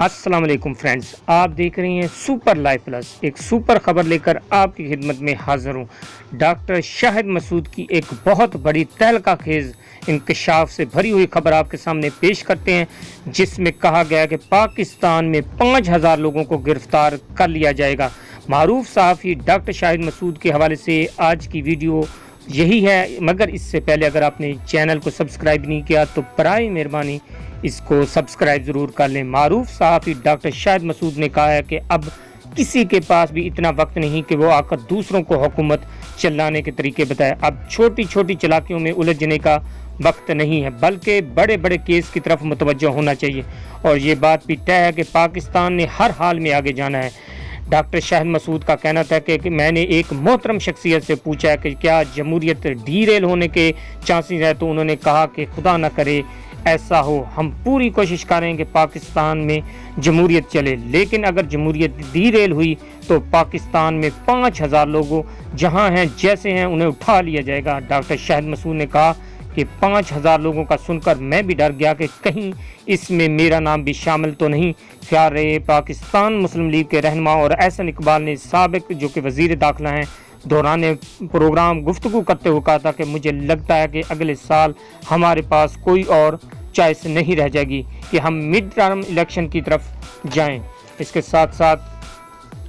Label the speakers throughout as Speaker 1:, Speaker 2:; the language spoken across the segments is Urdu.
Speaker 1: السلام علیکم فرینڈز، آپ دیکھ رہے ہیں سپر لائف پلس۔ ایک سپر خبر لے کر آپ کی خدمت میں حاضر ہوں۔ ڈاکٹر شاہد مسعود کی ایک بہت بڑی تہلکہ خیز انکشاف سے بھری ہوئی خبر آپ کے سامنے پیش کرتے ہیں، جس میں کہا گیا کہ پاکستان میں 5000 لوگوں کو گرفتار کر لیا جائے گا۔ معروف صحافی ڈاکٹر شاہد مسعود کے حوالے سے آج کی ویڈیو یہی ہے، مگر اس سے پہلے اگر آپ نے چینل کو سبسکرائب نہیں کیا تو برائے مہربانی اس کو سبسکرائب ضرور کر لیں۔ معروف صحافی ڈاکٹر شاہد مسعود نے کہا ہے کہ اب کسی کے پاس بھی اتنا وقت نہیں کہ وہ آ کر دوسروں کو حکومت چلانے کے طریقے بتائے۔ اب چھوٹی چھوٹی چالاکیوں میں الجھنے کا وقت نہیں ہے، بلکہ بڑے بڑے کیس کی طرف متوجہ ہونا چاہیے، اور یہ بات بھی طے ہے کہ پاکستان نے ہر حال میں آگے جانا ہے۔ ڈاکٹر شاہد مسعود کا کہنا تھا کہ میں نے ایک محترم شخصیت سے پوچھا ہے کہ کیا جمہوریت ڈی ریل ہونے کے چانسز ہے، تو انہوں نے کہا کہ خدا نہ کرے ایسا ہو، ہم پوری کوشش کریں کہ پاکستان میں جمہوریت چلے، لیکن اگر جمہوریت ڈی ریل ہوئی تو پاکستان میں 5000 لوگوں جہاں ہیں جیسے ہیں انہیں اٹھا لیا جائے گا۔ ڈاکٹر شاہد مسعود نے کہا کہ 5000 لوگوں کا سن کر میں بھی ڈر گیا کہ کہیں اس میں میرا نام بھی شامل تو نہیں۔ خیال رہے پاکستان مسلم لیگ کے رہنما اور احسن اقبال نے سابق جو کہ وزیر داخلہ ہیں دوران پروگرام گفتگو کرتے ہوئے کہا تھا کہ مجھے لگتا ہے کہ اگلے سال ہمارے پاس کوئی اور چوائس نہیں رہ جائے گی کہ ہم مڈ ٹرم الیکشن کی طرف جائیں۔ اس کے ساتھ ساتھ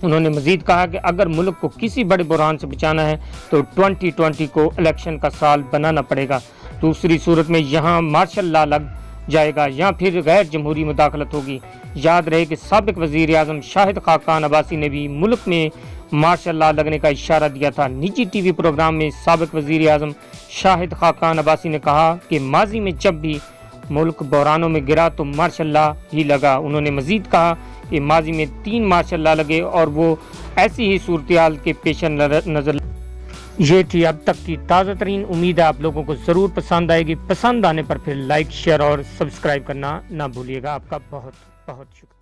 Speaker 1: انہوں نے مزید کہا کہ اگر ملک کو کسی بڑے بحران سے بچانا ہے تو 2020 کو الیکشن کا سال بنانا پڑے گا، دوسری صورت میں یہاں مارشل لا لگ جائے گا یا پھر غیر جمہوری مداخلت ہوگی۔ یاد رہے کہ سابق وزیر اعظم شاہد خاقان عباسی نے بھی ملک میں مارشل لا لگنے کا اشارہ دیا تھا۔ نجی ٹی وی پروگرام میں سابق وزیر اعظم شاہد خاقان عباسی نے کہا کہ ماضی میں جب بھی ملک بحرانوں میں گرا تو مارشل لا ہی لگا۔ انہوں نے مزید کہا کہ ماضی میں 3 مارشل لا لگے اور وہ ایسی ہی صورتحال کے پیش نظر۔ یہ تھی اب تک کی تازہ ترین، امید ہے آپ لوگوں کو ضرور پسند آئے گی۔ پسند آنے پر پھر لائک، شیئر اور سبسکرائب کرنا نہ بھولیے گا۔ آپ کا بہت بہت شکریہ۔